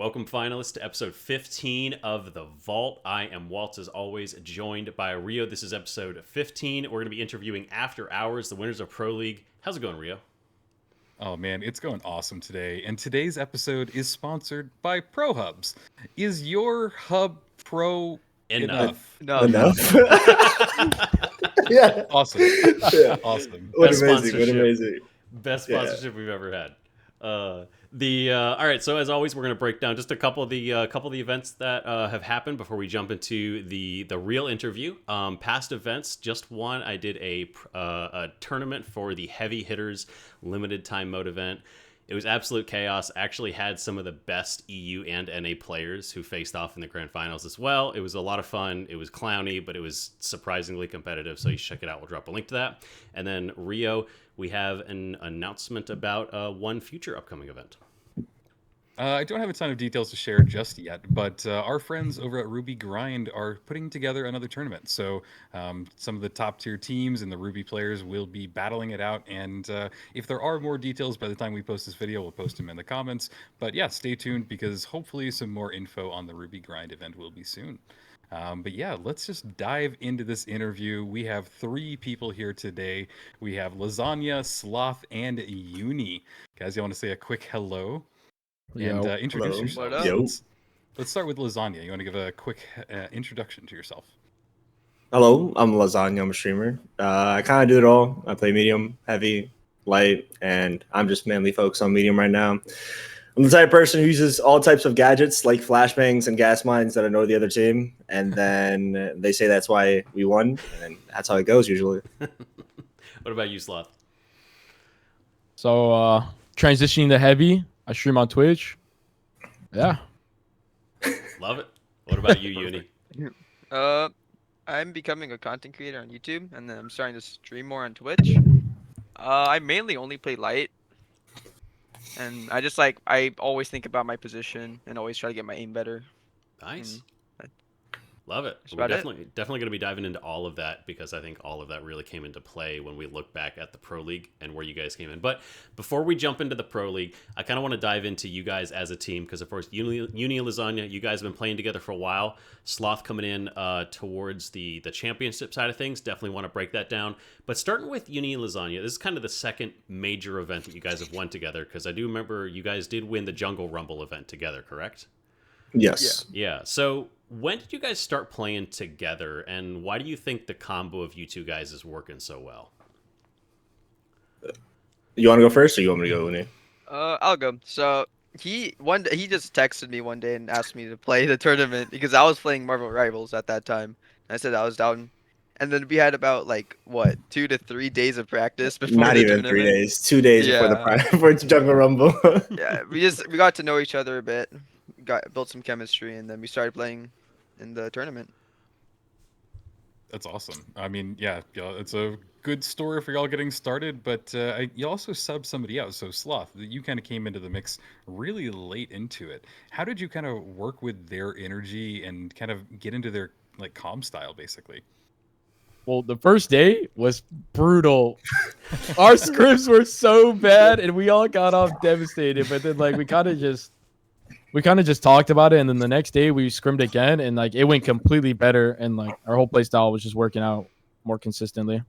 welcome finalists to episode 15 of The Vault. I am Waltz, as always, joined by Rio. This is episode 15. We're going to be interviewing After Hours, the winners of Pro League. How's it going, Rio? Oh man, it's going awesome today. And today's episode is sponsored by Pro Hubs. Is your hub pro enough? Enough. Yeah. Awesome. Yeah. Awesome. What Best amazing. What sponsorship. amazing. Best sponsorship we've ever had. All right, so as always, we're going to break down just a couple of the events that have happened before we jump into the real interview. Past events, just one. I did a tournament for the Heavy Hitters limited time mode event. It was absolute chaos. Actually had some of the best EU and NA players who faced off in the grand finals as well. It was a lot of fun. It was clowny, but it was surprisingly competitive. So you should check it out. We'll drop a link to that. And then Rio, we have an announcement about one future upcoming event. I don't have a ton of details to share just yet, but our friends over at Ruby Grind are putting together another tournament. So some of the top tier teams and the Ruby players will be battling it out. And if there are more details by the time we post this video, we'll post them in the comments. But yeah, stay tuned because hopefully some more info on the Ruby Grind event will be soon. But yeah, let's just dive into this interview. We have 3 people here today. We have Lasagna, Sloth, and Uni. Guys, you want to say a quick hello? And introduce yourself. Let's start with Lasagna. You want to give a quick introduction to yourself? Hello, I'm Lasagna. I'm a streamer. I kind of do it all. I play medium, heavy, light, and I'm just mainly focused on medium right now. I'm the type of person who uses all types of gadgets like flashbangs and gas mines that annoy the other team, and then they say that's why we won, and that's how it goes usually. What about you, Sloth? So transitioning to heavy, I stream on Twitch. Yeah. Love it. What about you, Uni? I'm becoming a content creator on YouTube, and then I'm starting to stream more on Twitch. I mainly only play light, and I always think about my position and always try to get my aim better. Nice. Love it. That's We're about definitely going to be diving into all of that because I think all of that really came into play when we look back at the Pro League and where you guys came in. But before we jump into the Pro League, I kind of want to dive into you guys as a team because, of course, Uni and Lasagna, you guys have been playing together for a while. Sloth coming in towards the championship side of things. Definitely want to break that down. But starting with Uni and Lasagna, this is kind of the second major event that you guys have won together because I do remember you guys did win the Jungle Rumble event together, correct? Yes. Yeah. So when did you guys start playing together, and why do you think the combo of you two guys is working so well? You want to go first, or you want me to go, Uni? I'll go. So he just texted me one day and asked me to play the tournament because I was playing Marvel Rivals at that time. I said I was down, and then we had about 2 to 3 days of practice before Not the even tournament. 3 days. 2 days before before the Jungle Rumble. Yeah, we got to know each other a bit, built some chemistry, and then we started playing in the tournament. That's awesome. I mean, yeah, it's a good story for y'all getting started, but you also subbed somebody out. So Sloth, you kind of came into the mix really late into it. How did you kind of work with their energy and kind of get into their comm style, basically? Well, the first day was brutal. Our scripts were so bad, and we all got off devastated. But then, we kind of just talked about it, and then the next day we scrimmed again, and it went completely better, and our whole play style was just working out more consistently.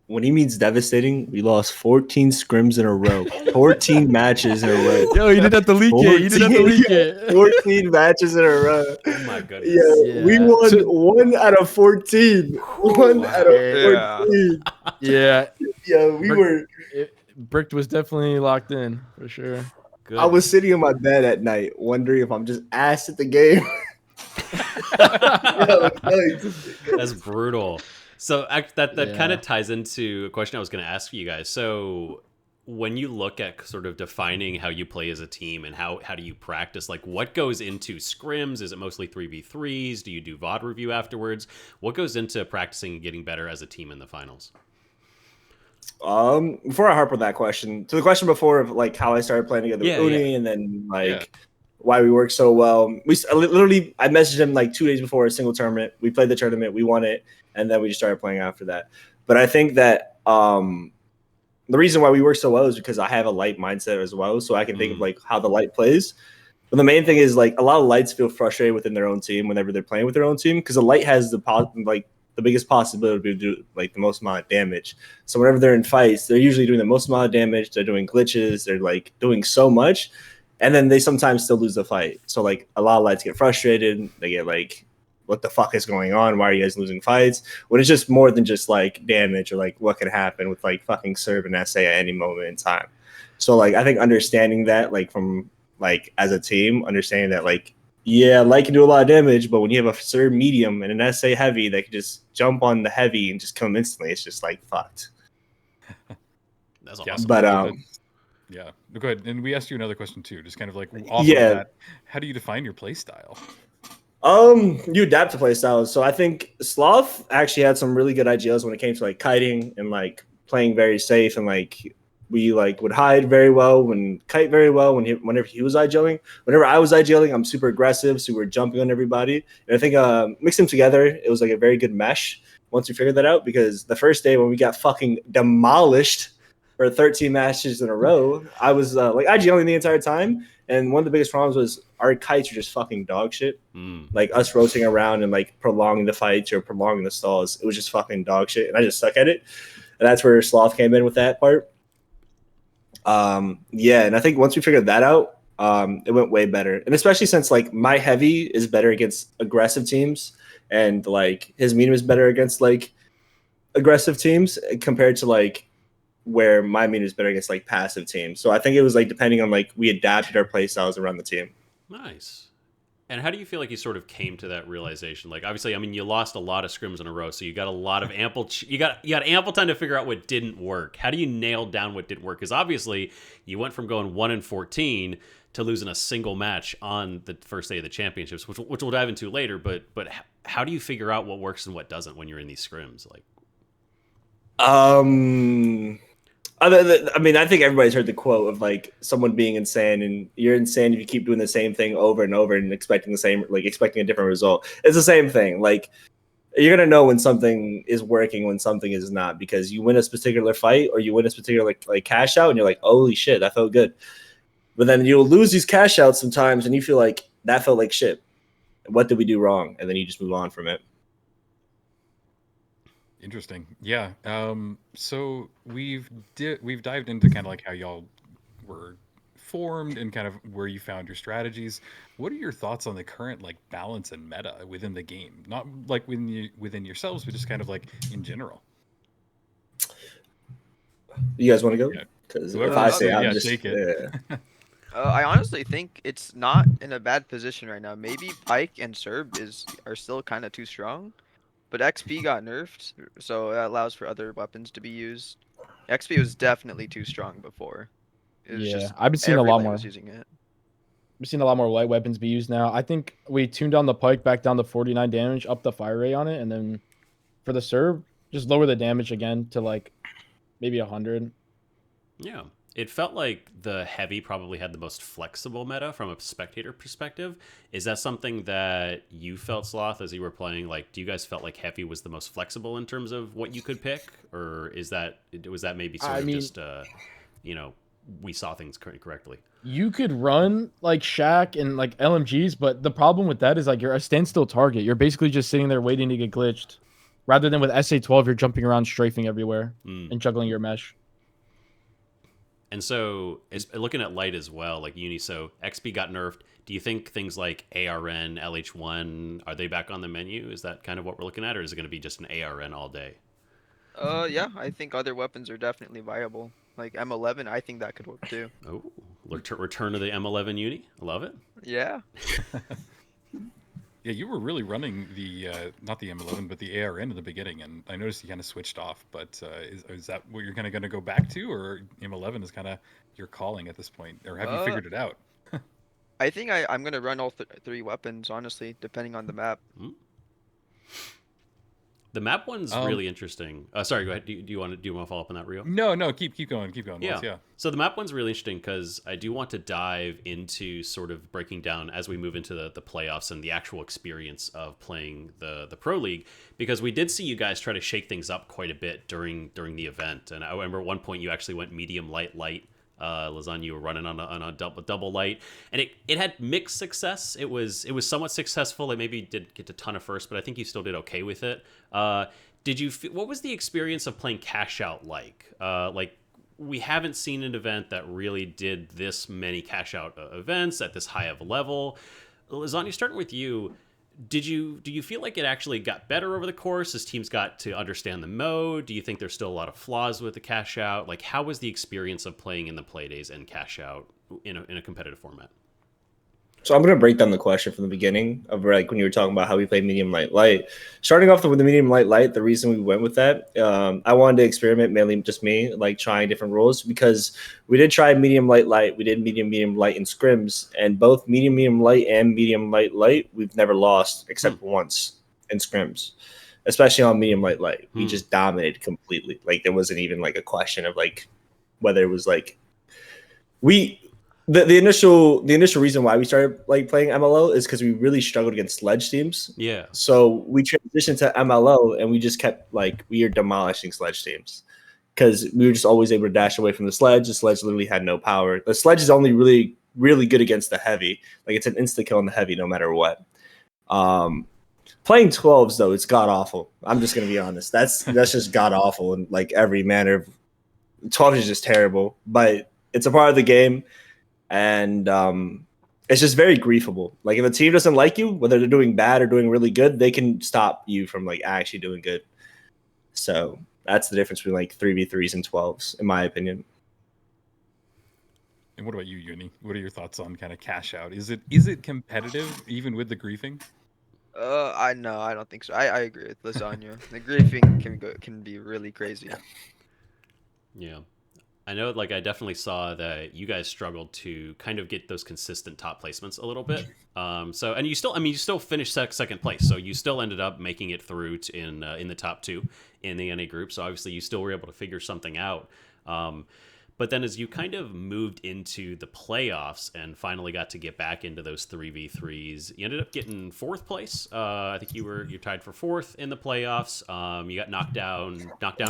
When he means devastating, we lost 14 scrims in a row, 14 matches in a row. Yo, you didn't have to leak it. You didn't have to leak it. 14 matches in a row. Oh my goodness. Yeah, we won 1 out of 14. 1 out of 14. Yeah. Yeah, we were. Bricked was definitely locked in for sure. Good. I was sitting in my bed at night wondering if I'm just ass at the game. That's brutal. So that kind of ties into a question I was going to ask you guys. So when you look at sort of defining how you play as a team and how do you practice, what goes into scrims? Is it mostly 3v3s? Do you do VOD review afterwards? What goes into practicing and getting better as a team in the finals? Before I harp on that question, to the question before of how I started playing together with Uni and then why we work so well. I messaged him 2 days before a single tournament. We played the tournament, we won it, and then we just started playing after that. But I think that the reason why we work so well is because I have a light mindset as well, so I can think of how the light plays. But the main thing is like a lot of lights feel frustrated within their own team whenever they're playing with their own team because a light has the biggest possibility to do like the most amount of damage. So whenever they're in fights, they're usually doing the most amount of damage. They're doing glitches. They're like doing so much, and then they sometimes still lose the fight. So like a lot of lights get frustrated. They get like, what the fuck is going on? Why are you guys losing fights? When it's just more than just like damage or like what could happen with like fucking serve and SA at any moment in time. So like I think understanding that like from like as a team, understanding that like yeah, light can do a lot of damage, but when you have a serve medium and an SA heavy that can just jump on the heavy and just kill him instantly, it's just like fucked. That's Yeah, awesome. But yeah, go ahead. And we asked you another question too, just kind of like off Yeah. of that. How do you define your play style? You adapt to play styles. So I think Sloth actually had some really good ideas when it came to like kiting and like playing very safe and like we like would hide very well and kite very well whenever he was IGLing. Whenever I was IGLing, I'm super aggressive, so we're jumping on everybody. And I think mixed them together, it was like a very good mesh once we figured that out because the first day when we got fucking demolished for 13 matches in a row, I was like IGLing the entire time. And one of the biggest problems was our kites are just fucking dog shit. Like us rotating around and like prolonging the fights or prolonging the stalls. It was just fucking dog shit. And I just suck at it. And that's where Sloth came in with that part. Yeah, and I think once we figured that out, it went way better. And especially since like my heavy is better against aggressive teams and like his medium is better against like aggressive teams compared to like where my medium is better against like passive teams. So I think it was like depending on like we adapted our play styles around the team. Nice. And how do you feel like you sort of came to that realization? Like, obviously, I mean, you lost a lot of scrims in a row, so you got a lot of you got ample time to figure out what didn't work. How do you nail down what didn't work? Because obviously, you went from going 1-14 to losing a single match on the first day of the championships, which we'll dive into later. But how do you figure out what works and what doesn't when you're in these scrims? Like, I mean, I think everybody's heard the quote of like someone being insane, and you're insane if you keep doing the same thing over and over and expecting expecting a different result. It's the same thing. Like you're gonna know when something is working, when something is not, because you win a particular fight or you win a particular like cash out, and you're like, holy shit, that felt good. But then you'll lose these cash outs sometimes, and you feel like that felt like shit. What did we do wrong? And then you just move on from it. Interesting. Yeah. So we've dived into kind of like how y'all were formed and kind of where you found your strategies. What are your thoughts on the current like balance and meta within the game? Not like within yourselves, but just kind of like in general. You guys want to go? Yeah. Because Whoever if I wants say to, I'm yeah, just take it. yeah. I honestly think it's not in a bad position right now. Maybe Pike and Serb are still kind of too strong, but XP got nerfed, so that allows for other weapons to be used. XP was definitely too strong before. It was Yeah, just I've been seeing a every lot lane more. was using it. We've seen a lot more light weapons be used now. I think we tuned down the pike back down to 49 damage, up the fire rate on it, and then for the serve, just lower the damage again to like maybe 100. yeah. It felt like the heavy probably had the most flexible meta from a spectator perspective. Is that something that you felt, Sloth, as you were playing? Like, do you guys felt like heavy was the most flexible in terms of what you could pick, or was that maybe sort of just we saw things correctly? You could run like Shaq and like LMGs, but the problem with that is like you're a standstill target. You're basically just sitting there waiting to get glitched, rather than with SA12 you're jumping around, strafing everywhere and juggling your mesh. And so, looking at light as well, like Uni, so XP got nerfed. Do you think things like ARN, LH1, are they back on the menu? Is that kind of what we're looking at, or is it going to be just an ARN all day? Yeah, I think other weapons are definitely viable. Like M11, I think that could work too. Oh, return to the M11 Uni. I love it. Yeah. Yeah, you were really running the not the M11 but the ARN in the beginning, and I noticed you kind of switched off. But is that what you're kind of going to go back to, or M11 is kind of your calling at this point, or have you figured it out? I think I'm gonna run all three weapons, honestly, depending on the map. The map one's really interesting. Sorry, go ahead. Do you want to follow up on that, Rio? No, keep going. Yeah. So the map one's really interesting because I do want to dive into sort of breaking down as we move into the playoffs and the actual experience of playing the Pro League, because we did see you guys try to shake things up quite a bit during the event. And I remember at one point you actually went medium, light, Lasagna, you were running on a double light, and it had mixed success. It was somewhat successful. It maybe did get a ton of first, but I think you still did okay with it. What was the experience of playing Cashout like? Like, we haven't seen an event that really did this many Cashout events at this high of a level. Lasagna, starting with you, do you feel like it actually got better over the course as teams got to understand the mode? Do you think there's still a lot of flaws with the Cashout? Like, how was the experience of playing in the Playdays and Cashout in a competitive format? So I'm going to break down the question from the beginning of like when you were talking about how we play medium light. Starting off with the medium light, the reason we went with that, I wanted to experiment, mainly just me, like trying different rules, because we did try medium light. We did medium light in scrims, and both medium light and medium light, we've never lost except once in scrims, especially on medium light. We just dominated completely. Like, there wasn't even like a question of like whether it was like The initial reason why we started like playing MLO is because we really struggled against Sledge teams. Yeah. So we transitioned to MLO, and we just kept like, we are demolishing Sledge teams because we were just always able to dash away from the Sledge. The Sledge literally had no power. The Sledge is only really, really good against the heavy. Like, it's an insta kill on the heavy no matter what. Playing 12s though, it's god awful. I'm just gonna be honest. That's just god awful in like every manner. 12 is just terrible, but it's a part of the game. And it's just very griefable. Like, if a team doesn't like you, whether they're doing bad or doing really good, they can stop you from like actually doing good. So that's the difference between like 3v3s and 12s, in my opinion. And what about you, Uni? What are your thoughts on kind of Cashout? Is it competitive even with the griefing? I don't think so. I agree with Lasagna. The griefing can be really crazy. Yeah. I know, like, I definitely saw that you guys struggled to kind of get those consistent top placements a little bit. And you still finished second place, so you still ended up making it through in the top two in the NA group. So obviously, you still were able to figure something out. But then as you kind of moved into the playoffs and finally got to get back into those 3v3s, you ended up getting fourth place. I think you're tied for fourth in the playoffs. You got knocked down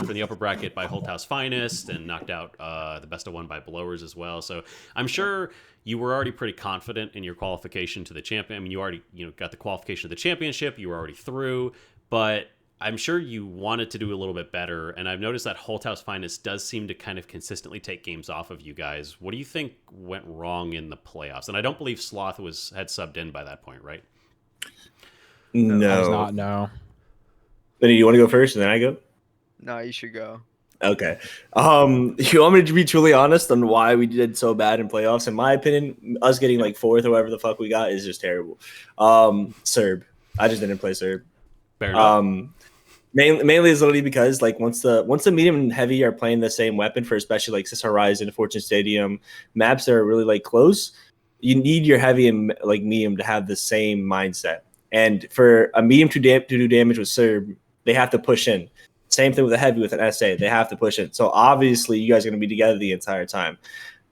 from the upper bracket by Holthouse Finest, and knocked out the best of one by Blowers as well. So I'm sure you were already pretty confident in your qualification to the champion. I mean, you already got the qualification to the championship. You were already through, but I'm sure you wanted to do a little bit better, and I've noticed that Holthouse Finest does seem to kind of consistently take games off of you guys. What do you think went wrong in the playoffs? And I don't believe Sloth had subbed in by that point, right? No. I was not, no. Benny, you want to go first and then I go? No, you should go. Okay. You want me to be truly honest on why we did so bad in playoffs? In my opinion, us getting like fourth or whatever the fuck we got is just terrible. Serb. I just didn't play Serb. Fair enough. Mainly is literally because like once the medium and heavy are playing the same weapon for especially like Sis Horizon, Fortune Stadium, maps that are really like close, you need your heavy and like medium to have the same mindset. And for a medium to do damage with Serb, they have to push in. Same thing with a heavy with an SA, they have to push in. So obviously you guys are gonna be together the entire time.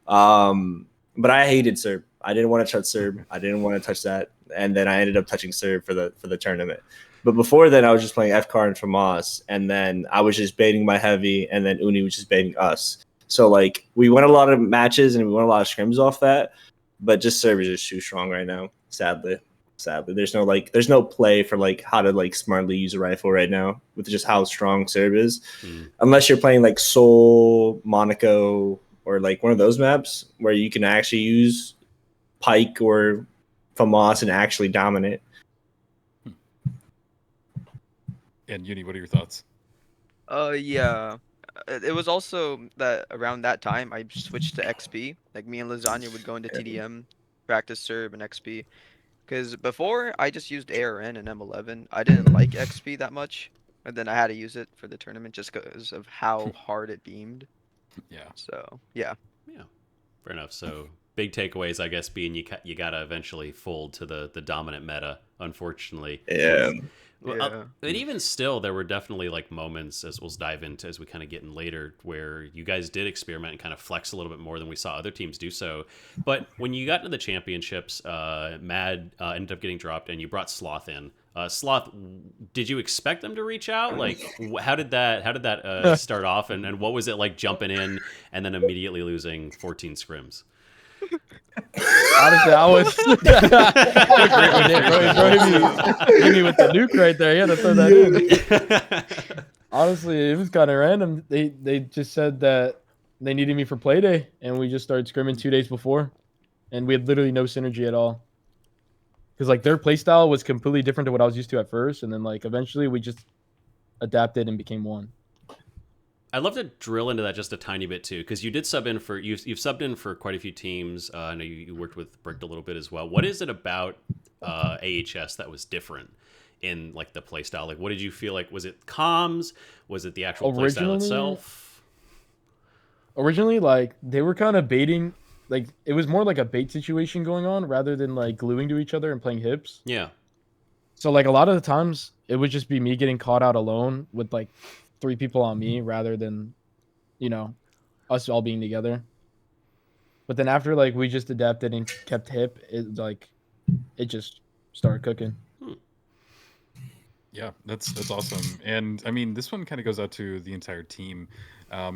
But I hated Serb. I didn't want to touch Serb. I didn't want to touch that. And then I ended up touching Serb for the tournament. But before then, I was just playing FCAR and FAMAS, and then I was just baiting my heavy, and then Uni was just baiting us. So like we won a lot of matches and we won a lot of scrims off that, but just Serb is just too strong right now. Sadly, there's no play for like how to like smartly use a rifle right now with just how strong Serb is, unless you're playing like Seoul, Monaco, or like one of those maps where you can actually use Pike or FAMAS and actually dominate. And Uni, what are your thoughts? Yeah. It was also that around that time I switched to XP. Like, me and Lasagna would go into TDM, practice Serb and XP. Because before I just used ARN and M11. I didn't like XP that much, and then I had to use it for the tournament just because of how hard it beamed. Yeah. So yeah. Yeah. Fair enough. So big takeaways, I guess, being you gotta eventually fold to the dominant meta, unfortunately. Yeah. Well, and even still, there were definitely like moments, as we'll dive into as we kind of get in later, where you guys did experiment and kind of flex a little bit more than we saw other teams do so. But when you got into the championships, Mad ended up getting dropped, and you brought Sloth in. Sloth, did you expect them to reach out? Like, how did that start off, and what was it like jumping in and then immediately losing 14 scrims? Honestly, I was. Bro, hit me with the nuke right there. He had to throw that in. Honestly, it was kind of random. They just said that they needed me for play day, and we just started scrimming 2 days before, and we had literally no synergy at all. Because like their play style was completely different to what I was used to at first, and then like eventually we just adapted and became one. I'd love to drill into that just a tiny bit too, because you did sub in for you've subbed in for quite a few teams. I know you worked with Bricked a little bit as well. What is it about AHS that was different in like the play style? Like, what did you feel like? Was it comms? Was it the actual play style itself? Originally, like they were kind of baiting. Like it was more like a bait situation going on rather than like gluing to each other and playing hips. Yeah. So like a lot of the times it would just be me getting caught out alone with like 3 people on me rather than, us all being together. But then after like we just adapted and kept hip, it just started cooking. Yeah, that's awesome. And I mean, this one kind of goes out to the entire team.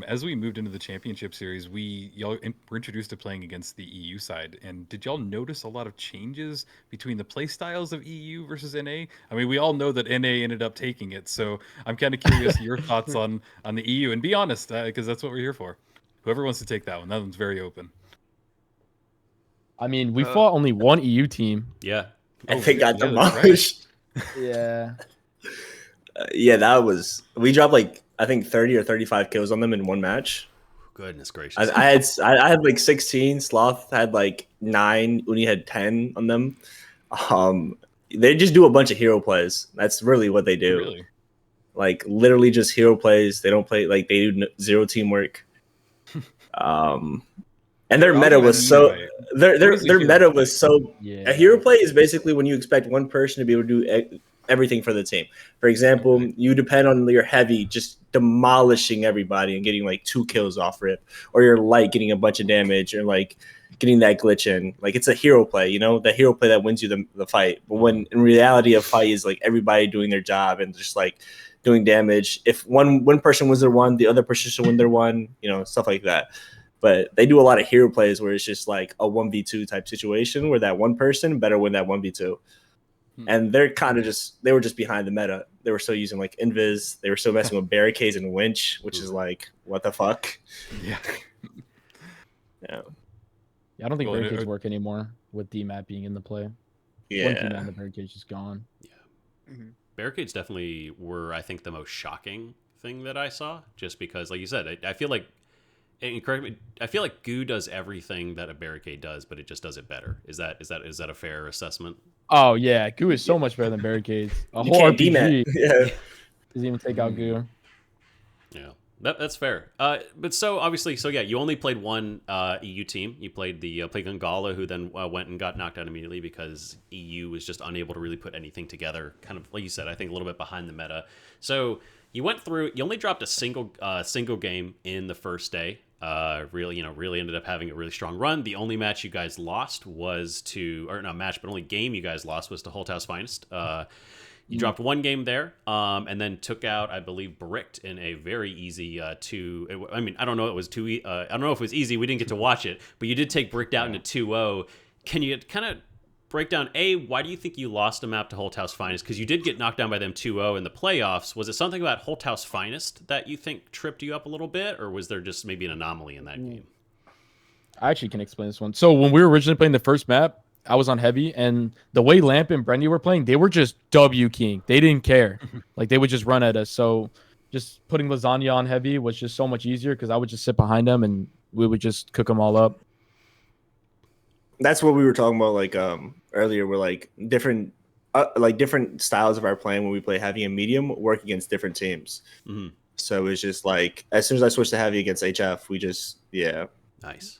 As we moved into the championship series, y'all were introduced to playing against the EU side. And did y'all notice a lot of changes between the play styles of EU versus NA? I mean, we all know that NA ended up taking it, so I'm kind of curious your thoughts on the EU. And be honest, because that's what we're here for. Whoever wants to take that one, that one's very open. I mean, we fought only one EU team. Yeah. And they got demolished. Right. Yeah. Yeah, we dropped like I think 30 or 35 kills on them in one match. Goodness gracious! I had like 16. Sloth had like 9. Uni had 10 on them. They just do a bunch of hero plays. That's really what they do. Really? Like literally just hero plays. They don't play like they do 0 teamwork. And their meta was so their meta was so. Yeah. A hero play is basically when you expect one person to be able to do everything for the team. For example, you depend on your heavy just demolishing everybody and getting like 2 kills off rip, or your light getting a bunch of damage, or like getting that glitch in. Like it's a hero play, the hero play that wins you the fight. But when in reality a fight is like everybody doing their job and just like doing damage. If one person wins their one, the other person should win their one, stuff like that. But they do a lot of hero plays where it's just like a 1v2 type situation where that one person better win that 1v2. And they're they were just behind the meta. They were still using like invis. They were still messing with barricades and winch, which is like, what the fuck? Yeah. Yeah, I don't think barricades work anymore with DMAT being in the play. Yeah. One DMAT, the barricade's just gone. Yeah. Mm-hmm. Barricades definitely were, I think, the most shocking thing that I saw, just because, like you said, I feel like, and correct me, I feel like Goo does everything that a barricade does, but it just does it better. Is that a fair assessment? Oh yeah, Goo is so much better than barricades. A You whole can't RPG Yeah. doesn't even take out Goo. Yeah, that's fair. But so obviously, yeah, you only played one EU team. You played played Gangala, who then went and got knocked out immediately because EU was just unable to really put anything together. Kind of like you said, I think a little bit behind the meta. So you went through. You only dropped a single game in the first day. Really ended up having a really strong run. The only match you guys lost was only game you guys lost was to Holthouse Finest. You dropped one game there, and then took out, I believe, Bricked in a very easy I don't know. It was I don't know if it was easy. We didn't get to watch it, but you did take Bricked out into 2-0. Can you kind of break down, why do you think you lost a map to Holthouse Finest? Because you did get knocked down by them 2-0 in the playoffs. Was it something about Holthouse Finest that you think tripped you up a little bit, or was there just maybe an anomaly in that game? I actually can explain this one. So when we were originally playing the first map, I was on heavy, and the way Lamp and Brendy were playing, they were just W king. They didn't care. Like they would just run at us. So just putting Lasagna on heavy was just so much easier because I would just sit behind them and we would just cook them all up. That's what we were talking about like earlier. We're like different styles of our playing when we play heavy and medium work against different teams. Mm-hmm. So it's just like as soon as I switched to heavy against HF, we just Nice.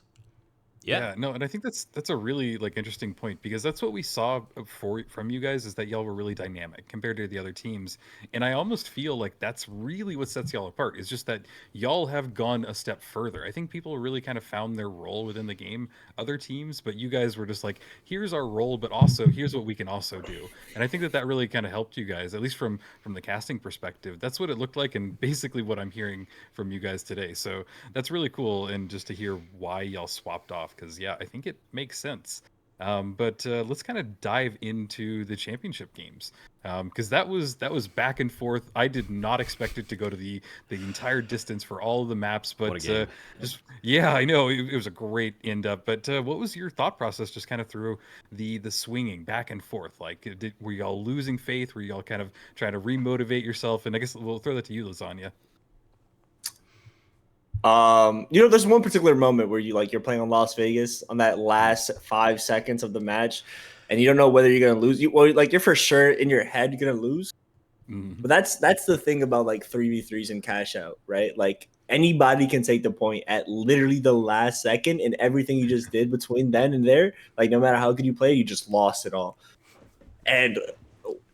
Yeah. No, and I think that's a really like interesting point because that's what we saw from you guys is that y'all were really dynamic compared to the other teams, and I almost feel like that's really what sets y'all apart. Is just that y'all have gone a step further. I think people really kind of found their role within the game. Other teams, but you guys were just like, here's our role, but also here's what we can also do. And I think that really kind of helped you guys, at least from the casting perspective. That's what it looked like, and basically what I'm hearing from you guys today. So that's really cool, and just to hear why y'all swapped off, because yeah, I think it makes sense. But let's kind of dive into the championship games, because that was back and forth. I did not expect it to go to the entire distance for all of the maps, but What a game. just yeah, I know it was a great end up. But what was your thought process just kind of through the swinging back and forth? Like, were y'all losing faith? Were y'all kind of trying to remotivate yourself? And I guess we'll throw that to you, Lasagna. There's one particular moment where you're playing on Las Vegas on that last 5 seconds of the match, and you don't know whether you're gonna lose. You're for sure in your head you're gonna lose. Mm-hmm. But that's the thing about like 3v3s and Cashout, right? Like anybody can take the point at literally the last second, and everything you just did between then and there, like no matter how good you play, you just lost it all. And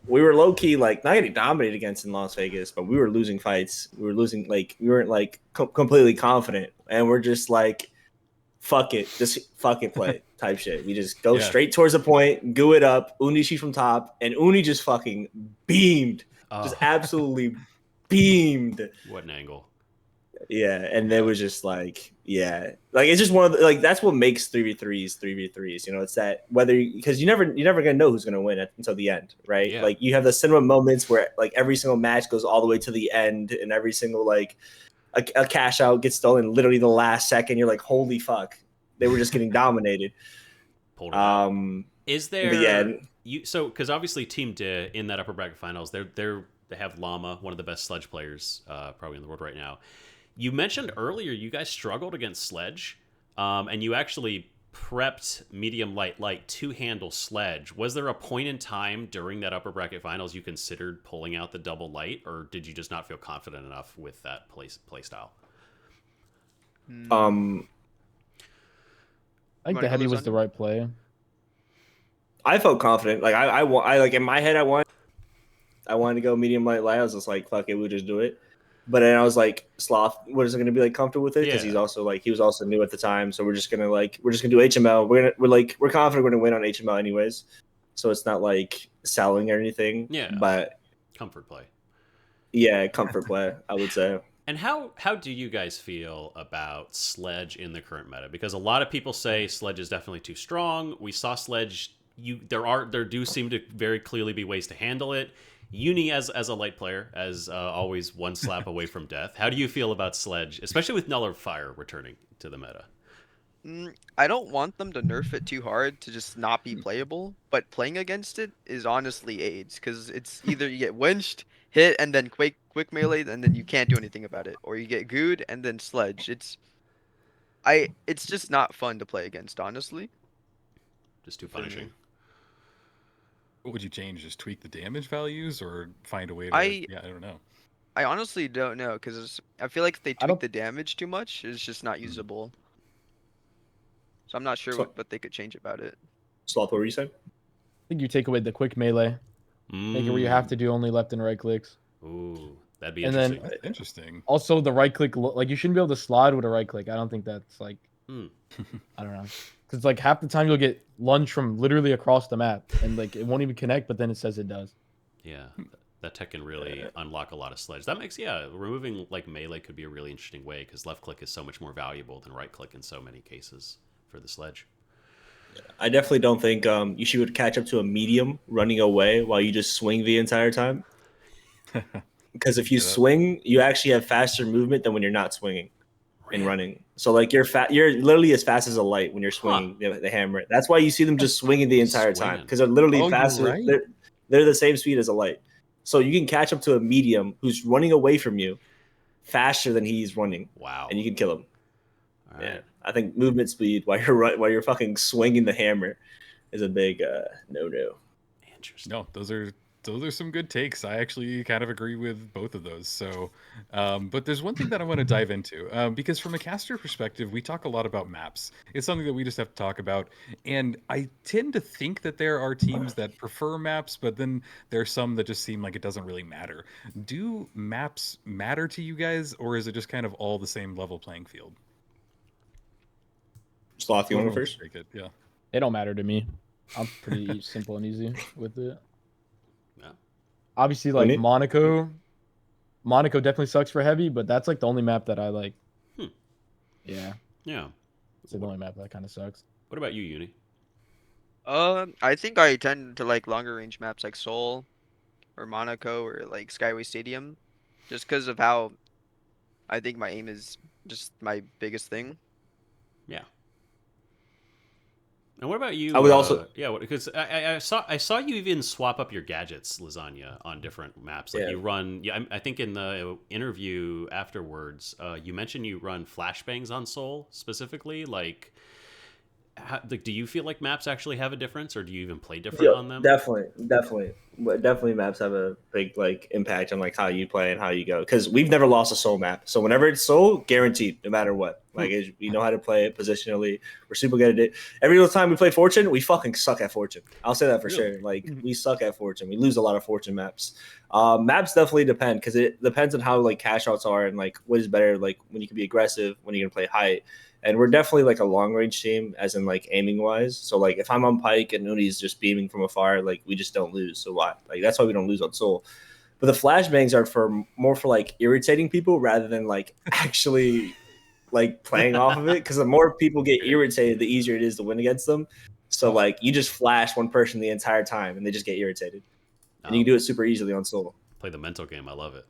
we were low key like not getting dominated against in Las Vegas, but we were losing fights. We were losing we weren't like completely confident, and we're just like, fuck it, just fucking play type shit. We just go straight towards the point, goo it up. Uni shoots from top, and Uni just fucking beamed, just absolutely beamed. What an angle. Yeah, and it was just like, it's just one of the, that's what makes 3v3s. It's that because you're never gonna know who's gonna win until the end, right? Yeah. Like you have the cinema moments where like every single match goes all the way to the end, and every single like a cash out gets stolen literally the last second. You're like, holy fuck, they were just getting dominated. Pulled it out. Is there because obviously Team D in that upper bracket finals, they have Llama, one of the best Sledge players probably in the world right now. You mentioned earlier you guys struggled against Sledge, and you actually prepped medium light to handle Sledge. Was there a point in time during that upper bracket finals you considered pulling out the double light, or did you just not feel confident enough with that play style? I think the heavy was the right play. I felt confident. Like I like in my head I wanted to go medium light. I was just like, fuck it, we'll just do it. But then I was like, Sloth wasn't going to be like comfortable with it because he's also like he was also new at the time. So we're just gonna do HML. We're confident we're gonna win on HML anyways. So it's not like selling or anything. Yeah, but comfort play. Yeah, comfort play, I would say. And how do you guys feel about Sledge in the current meta? Because a lot of people say Sledge is definitely too strong. We saw Sledge. There do seem to very clearly be ways to handle it. Uni as a light player, as always, one slap away from death. How do you feel about Sledge, especially with Nullifier returning to the meta? I don't want them to nerf it too hard to just not be playable, but playing against it is honestly AIDS, because it's either you get winched, hit, and then quick melee, and then you can't do anything about it, or you get gooed and then Sledge. It's just not fun to play against, honestly. Just too punishing. What would you change? Just tweak the damage values, or find a way to? I don't know. I honestly don't know, because I feel like if they tweak the damage too much, it's just not usable. So I'm not sure what they could change about it. Sloth, what were you saying? I think you take away the quick melee. Make it where you have to do only left and right clicks. Ooh, that'd be interesting. And then interesting. Also, the right click, like you shouldn't be able to slide with a right click. I don't think that's like, I don't know. Because like half the time you'll get lunged from literally across the map, and like it won't even connect, but then it says it does. Yeah, that tech can really unlock a lot of Sledge. That makes removing like melee could be a really interesting way, because left click is so much more valuable than right click in so many cases for the Sledge. I definitely don't think you should catch up to a medium running away while you just swing the entire time. Because if you swing, you actually have faster movement than when you're not swinging and running. So like you're literally as fast as a light when you're swinging the hammer. That's why you see them just swinging the entire time, because they're literally faster. Right. They're the same speed as a light. So you can catch up to a medium who's running away from you faster than he's running. Wow. And you can kill him. All right. I think movement speed while you're fucking swinging the hammer is a big no. Interesting. No, those are Those are some good takes. I actually kind of agree with both of those. So, but there's one thing that I want to dive into because from a caster perspective, we talk a lot about maps. It's something that we just have to talk about, and I tend to think that there are teams that prefer maps, but then there are some that just seem like it doesn't really matter. Do maps matter to you guys, or is it just kind of all the same level playing field? Sloth, you want to go Whoever first? wants to take it, yeah. It don't matter to me. I'm pretty simple and easy with it. Yeah. Obviously, like Winnie? Monaco definitely sucks for heavy, but that's like the only map that I like. Hmm. Yeah, Yeah. it's the only map that kind of sucks. What about you, Uni? I think I tend to like longer range maps like Seoul or Monaco or like Skyway Stadium, just because of how I think my aim is just my biggest thing. Yeah. And what about you? I would also- yeah, because I saw you even swap up your gadgets, Lasagna, on different maps. Like Yeah. you run. Yeah, I think in the interview afterwards, you mentioned you run flashbangs on Soul specifically. Like, do you feel like maps actually have a difference, or do you even play different Yeah, on them? definitely maps have a big like impact on like how you play and how you go, because we've never lost a soul map, so whenever it's soul, guaranteed, no matter what, like we know how to play it positionally. We're super good at it. Every little time we play fortune, we fucking suck at fortune. I'll say that for Really? sure. Like we suck at fortune. We lose a lot of fortune maps. Maps definitely depend, because it depends on how like cash outs are and like what is better, like when you can be aggressive, when you're gonna play height. And we're definitely like a long range team, as in like aiming wise. So like if I'm on Pike and Uni's just beaming from afar, like we just don't lose. So why? Like that's why we don't lose on Soul. But the flashbangs are for more for like irritating people rather than like actually like playing off of it. Because the more people get irritated, the easier it is to win against them. So like you just flash one person the entire time and they just get irritated. And you can do it super easily on Soul. Play the mental game. I love it.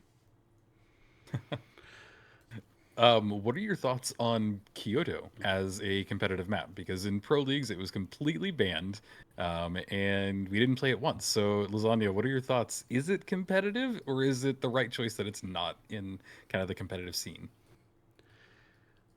What are your thoughts on Kyoto as a competitive map? Because in pro leagues it was completely banned, and we didn't play it once. So, Lasagna, what are your thoughts? Is it competitive, or is it the right choice that it's not in kind of the competitive scene?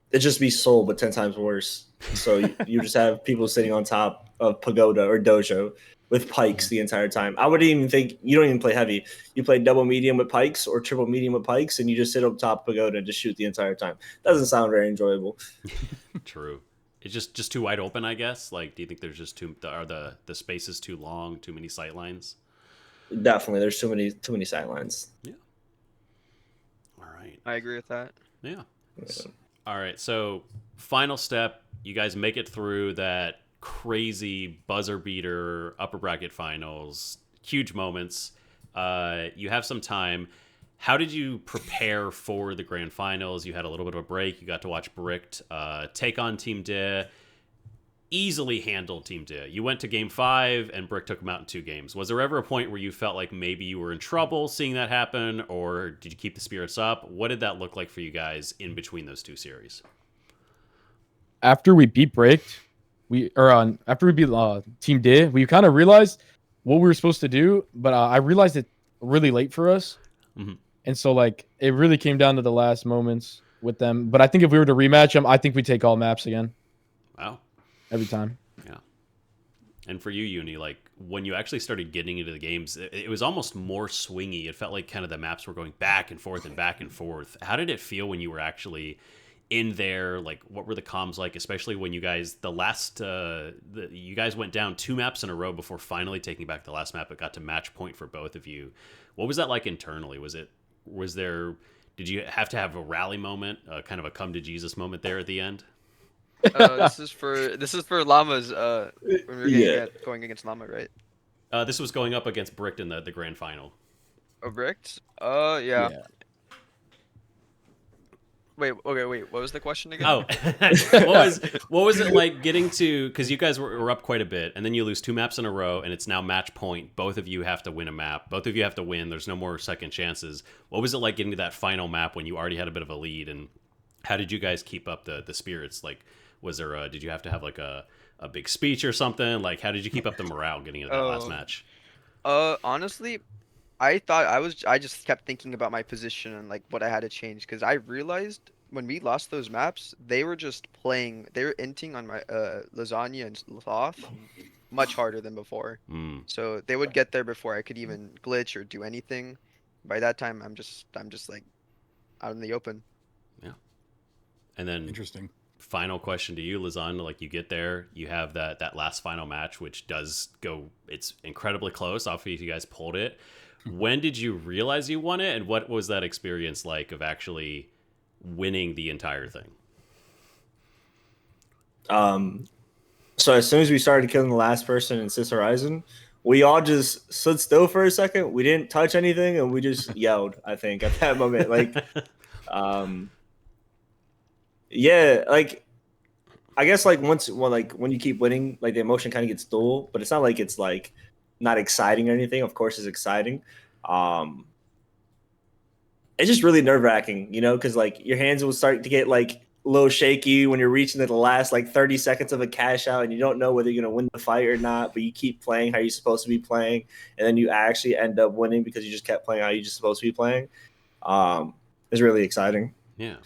It'd just be Soul, but 10 times worse. So you just have people sitting on top of Pagoda or Dojo with pikes the entire time. I wouldn't even think you don't even play heavy. You play double medium with pikes or triple medium with pikes, and you just sit up top Pagoda and just shoot the entire time. Doesn't sound very enjoyable. True. It's just too wide open, I guess. Like, do you think there's just are the spaces too long, too many sight lines? Definitely, there's too many sidelines. Yeah. All right. I agree with that. Yeah. All right. So, final step. You guys make it through that crazy buzzer beater upper bracket finals. Huge moments. You have some time. How did you prepare for the grand finals? You had a little bit of a break. You got to watch Bricked take on Team De. Easily handled Team De. You went to game 5 and Brick took them out in 2 games. Was there ever a point where you felt like maybe you were in trouble seeing that happen, or did you keep the spirits up? What did that look like for you guys in between those 2 series? After we beat Breaked, after we beat Team D, we kind of realized what we were supposed to do, but I realized it really late for us. Mm-hmm. And so, like, it really came down to the last moments with them. But I think if we were to rematch them, I think we take all maps again. Wow. Every time. Yeah. And for you, Uni, like, when you actually started getting into the games, it was almost more swingy. It felt like kind of the maps were going back and forth and back and forth. How did it feel when you were actually in there? Like, what were the comms like, especially when you guys, you guys went down 2 maps in a row before finally taking back the last map. It got to match point for both of you. What was that like internally? Did you have to have a rally moment, kind of a come to Jesus moment there at the end? This is for Llama's when we're going against Llama, right? This was going up against Bricked in the grand final. Oh, Bricked? Yeah. Wait, what was the question again? Oh, what was it like getting to, because you guys were up quite a bit, and then you lose 2 maps in a row, and it's now match point. Both of you have to win a map. Both of you have to win. There's no more second chances. What was it like getting to that final map when you already had a bit of a lead, and how did you guys keep up the spirits? Like, was there did you have to have like a big speech or something? Like, how did you keep up the morale getting into that last match? Honestly, I just kept thinking about my position and like what I had to change, because I realized when we lost those maps, they were just playing. They were inting on my Lasagna and Sloth, much harder than before. Mm. So they would get there before I could even glitch or do anything. By that time, I'm just like out in the open. Yeah. And then Interesting. final question to you, Lasagna. Like you get there, you have that last final match, which does go. It's incredibly close. Obviously, you guys pulled it. When did you realize you won it, and what was that experience like of actually winning the entire thing? So as soon as we started killing the last person in Sis Horizon, we all just stood still for a second. We didn't touch anything, and we just yelled. I think at that moment, like, yeah, like, I guess like when you keep winning, like the emotion kind of gets dull, but it's not like it's like not exciting or anything. Of course, it's exciting. It's just really nerve wracking, you know, because like your hands will start to get like a little shaky when you're reaching the last like 30 seconds of a cash out and you don't know whether you're going to win the fight or not, but you keep playing how you're supposed to be playing. And then you actually end up winning because you just kept playing how you're just supposed to be playing. It's really exciting. Yeah.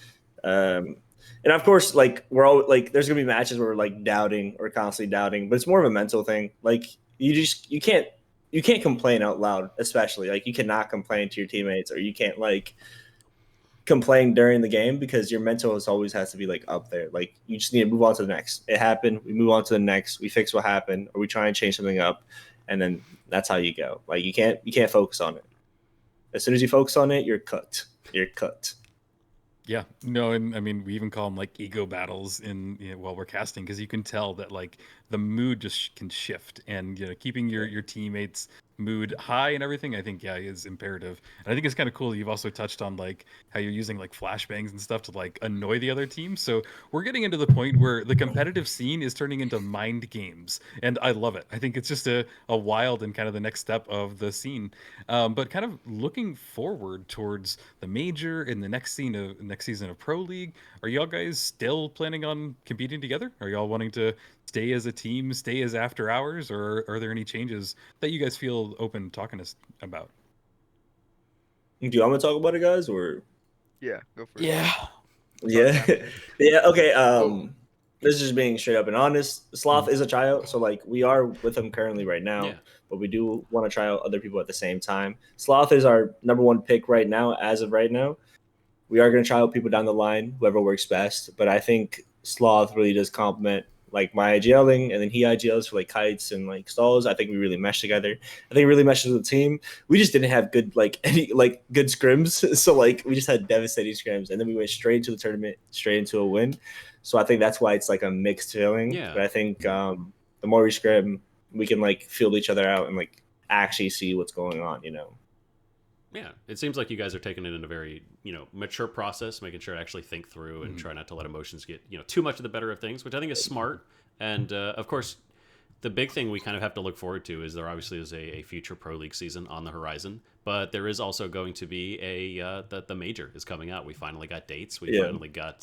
And of course, like we're all like, there's going to be matches where we're like doubting or constantly doubting, but it's more of a mental thing. Like you can't complain out loud, especially like you cannot complain to your teammates or you can't like complain during the game because your mental always has to be like up there. Like you just need to move on to the next. It happened. We move on to the next. We fix what happened, or we try and change something up, and then that's how you go. Like you can't focus on it. As soon as you focus on it, you're cooked. You're cooked. Yeah, no, and I mean, we even call them like ego battles while we're casting because you can tell that like the mood just can shift, and keeping your teammates' mood high and everything, I think is imperative. And I think it's kind of cool. You've also touched on like how you're using like flashbangs and stuff to like annoy the other team. So we're getting into the point where the competitive scene is turning into mind games, and I love it. I think it's just a wild and kind of the next step of the scene. But kind of looking forward towards the major and the next season of Pro League. Are y'all guys still planning on competing together? Are y'all wanting to stay as a team, stay as after hours, or are there any changes that you guys feel open talking to us about? Do you want me to talk about it, guys, or? Yeah, go for it. Yeah. Yeah. Yeah. Okay. This is just being straight up and honest. Sloth is a tryout, so like we are with him currently right now, Yeah. but we do want to try out other people at the same time. Sloth is our number one pick right now, as of right now. We are going to try out people down the line, whoever works best. But I think Sloth really does complement like my IGLing, and then he IGLs for like kites and like stalls. I think we really mesh together. I think it really meshes with the team. We just didn't have good like any like good scrims, so like we just had devastating scrims, and then we went straight into the tournament, straight into a win. So I think that's why it's like a mixed feeling. Yeah. But I think the more we scrim, we can like feel each other out and like actually see what's going on, you know. Yeah, it seems like you guys are taking it in a very, mature process, making sure to actually think through and try not to let emotions get, too much of the better of things, which I think is smart. And of course, the big thing we kind of have to look forward to is there obviously is a future Pro League season on the horizon, but there is also going to be the major is coming out. We finally got dates. We finally got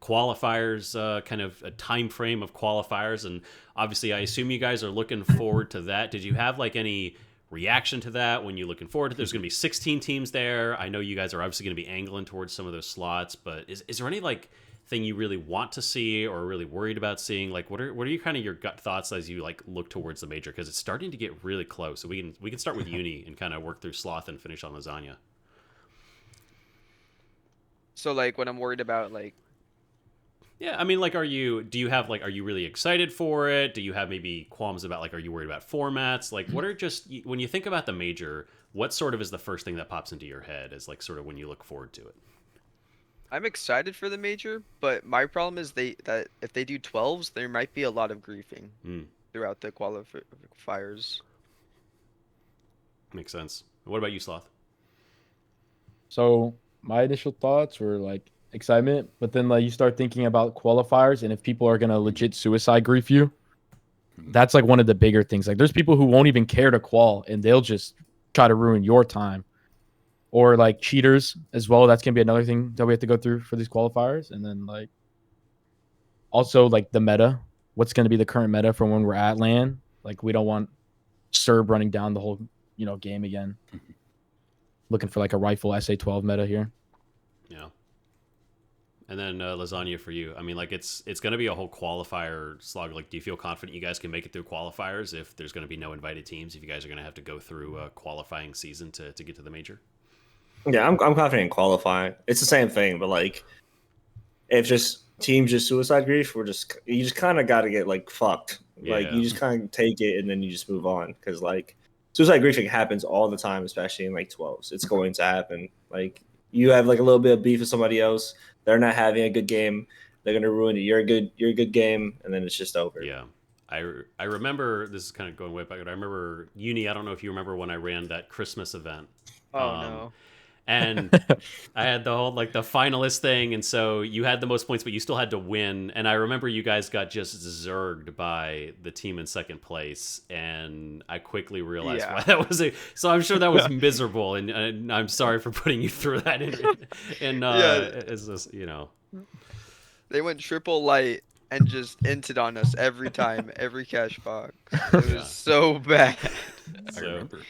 qualifiers, kind of a time frame of qualifiers, and obviously I assume you guys are looking forward to that. Did you have like any reaction to that when you're looking forward to? There's going to be 16 teams there. I know you guys are obviously going to be angling towards some of those slots, but is there any like thing you really want to see or really worried about seeing? Like what are you kind of your gut thoughts as you like look towards the major, because it's starting to get really close. So we can start with Uni and kind of work through Sloth and finish on Lasagna. So like what I'm worried about, like, Yeah, I mean, like, are you really excited for it? Do you have maybe qualms about, like, are you worried about formats? Like, what are just, when you think about the major, what sort of is the first thing that pops into your head as, like, sort of when you look forward to it? I'm excited for the major, but my problem is that if they do 12s, there might be a lot of griefing throughout the qualifiers. Makes sense. What about you, Sloth? So my initial thoughts were like excitement, but then like you start thinking about qualifiers, and if people are gonna legit suicide grief you, that's like one of the bigger things. Like there's people who won't even care to qual, and they'll just try to ruin your time, or like cheaters as well. That's gonna be another thing that we have to go through for these qualifiers. And then like also like the meta, what's gonna be the current meta from when we're at LAN? Like we don't want Serb running down the whole game again. Looking for like a rifle SA-12 meta here. Yeah. And then Lasagna for you. I mean, like it's going to be a whole qualifier slog. Like, do you feel confident you guys can make it through qualifiers if there's going to be no invited teams? If you guys are going to have to go through a qualifying season to get to the major? Yeah, I'm confident in qualifying. It's the same thing, but like, if just teams just suicide grief, you just kind of got to get like fucked. Like Yeah. you just kind of take it and then you just move on because like suicide griefing happens all the time, especially in like 12s. It's going to happen. Like you have like a little bit of beef with somebody else. They're not having a good game. They're gonna ruin it. You're a good game, and then it's just over. Yeah. I remember, this is kind of going way back, but I remember Uni, I don't know if you remember when I ran that Christmas event. Oh no. And I had the whole like the finalist thing, and so you had the most points, but you still had to win. And I remember you guys got just zerged by the team in second place, and I quickly realized why that was. So I'm sure that was miserable, and I'm sorry for putting you through that. As this, They went triple light and just inted on us every time, every cash box. It was so bad. I remember.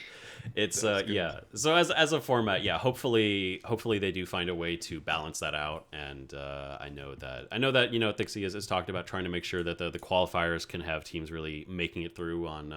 It's yeah. So as a format, yeah. Hopefully they do find a way to balance that out. And I know that Thixie has talked about trying to make sure that the qualifiers can have teams really making it through on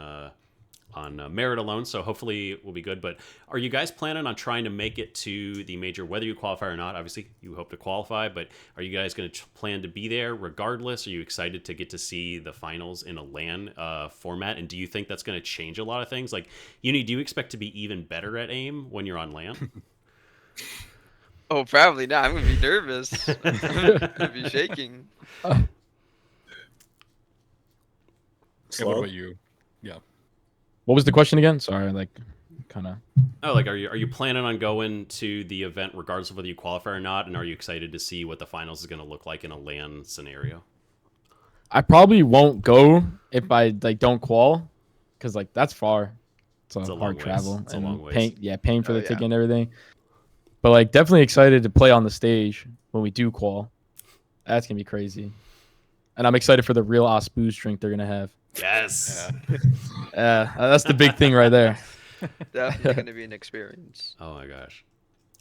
merit alone. So hopefully we'll be good. But are you guys planning on trying to make it to the major, whether you qualify or not? Obviously, you hope to qualify, but are you guys going to plan to be there regardless? Are you excited to get to see the finals in a LAN format? And do you think that's going to change a lot of things? Like, Uni, do you expect to be even better at AIM when you're on LAN? Oh, probably not. I'm gonna be nervous. I'm gonna be shaking. Yeah, what Sloth? about you? Yeah. What was the question again? Sorry, like kind of. Oh, like are you planning on going to the event regardless of whether you qualify or not? And are you excited to see what the finals is going to look like in a LAN scenario? I probably won't go if I like don't qual, because like that's far. It's a long hard ways. travel. It's a and long ways. paying for Oh, the yeah. ticket and everything. But like definitely excited to play on the stage when we do qual. That's gonna be crazy. And I'm excited for the real Booze drink they're gonna have. Yes. That's the big thing right there. Definitely gonna be an experience. Oh my gosh.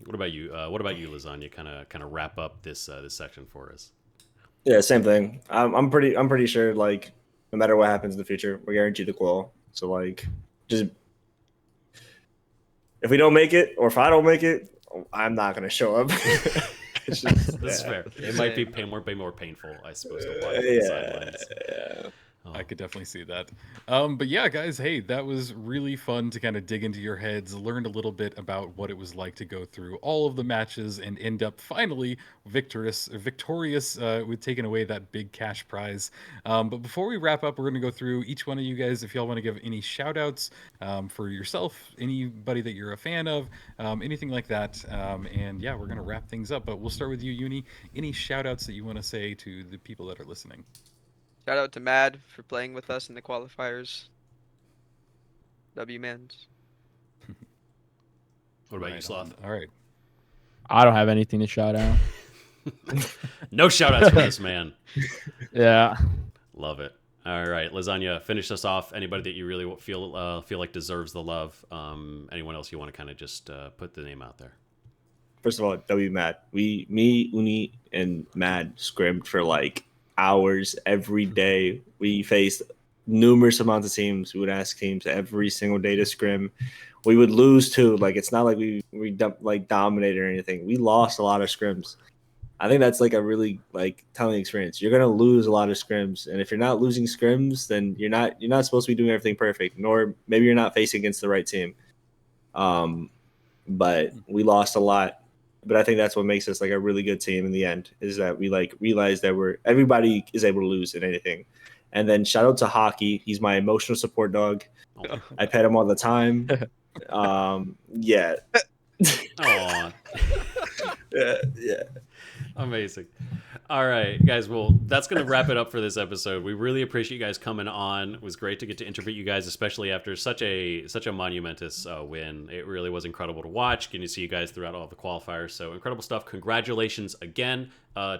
What about you? Lasagna? Kind of wrap up this section for us. Yeah, same thing. I'm pretty sure like no matter what happens in the future, we're guaranteed to qual. So like just if we don't make it or if I don't make it, I'm not gonna show up. It's just, That's yeah. fair. It might be more painful, I suppose, to watch from the sidelines. Yeah. Oh. I could definitely see that. But yeah, guys, hey, that was really fun to kind of dig into your heads, learned a little bit about what it was like to go through all of the matches and end up finally victorious with taking away that big cash prize. But before we wrap up, we're going to go through each one of you guys. If y'all want to give any shout outs for yourself, anybody that you're a fan of, anything like that. And yeah, we're going to wrap things up. But we'll start with you, Uni. Any shout outs that you want to say to the people that are listening? Shout out to Mad for playing with us in the qualifiers. W-mans. What about you, Right Sloth? on. All right. I don't have anything to shout out. No shout outs for this man. Yeah. Love it. All right, Lasagna, finish us off. Anybody that you really feel like deserves the love. Anyone else you want to kind of just put the name out there? First of all, Mad. Me, Uni, and Mad scrimmed for like hours every day. We faced numerous amounts of teams. We would ask teams every single day to scrim. We would lose too. Like it's not like we dominated or anything. We lost a lot of scrims. I think that's like a really like telling experience. You're gonna lose a lot of scrims, and if you're not losing scrims, then you're not supposed to be doing everything perfect. Nor maybe you're not facing against the right team. But we lost a lot. But I think that's what makes us like a really good team in the end is that we like realize that everybody is able to lose in anything. And then shout out to Hockey. He's my emotional support dog. Oh. I pet him all the time. Yeah. Aw. Yeah. Amazing. All right, guys. Well, that's going to wrap it up for this episode. We really appreciate you guys coming on. It was great to get to interview you guys, especially after such a monumentous win. It really was incredible to watch. Getting to see you guys throughout all the qualifiers. So incredible stuff. Congratulations again.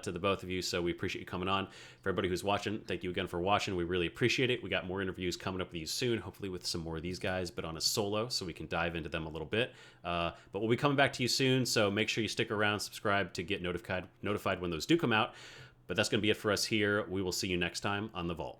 to the both of you, so we appreciate you coming on. For everybody who's watching, thank you again for watching. We really appreciate it. We got more interviews coming up with you soon, hopefully with some more of these guys, but on a solo, so we can dive into them a little bit. But we'll be coming back to you soon, so make sure you stick around, subscribe to get notified when those do come out. But that's going to be it for us here. We will see you next time on The Vault.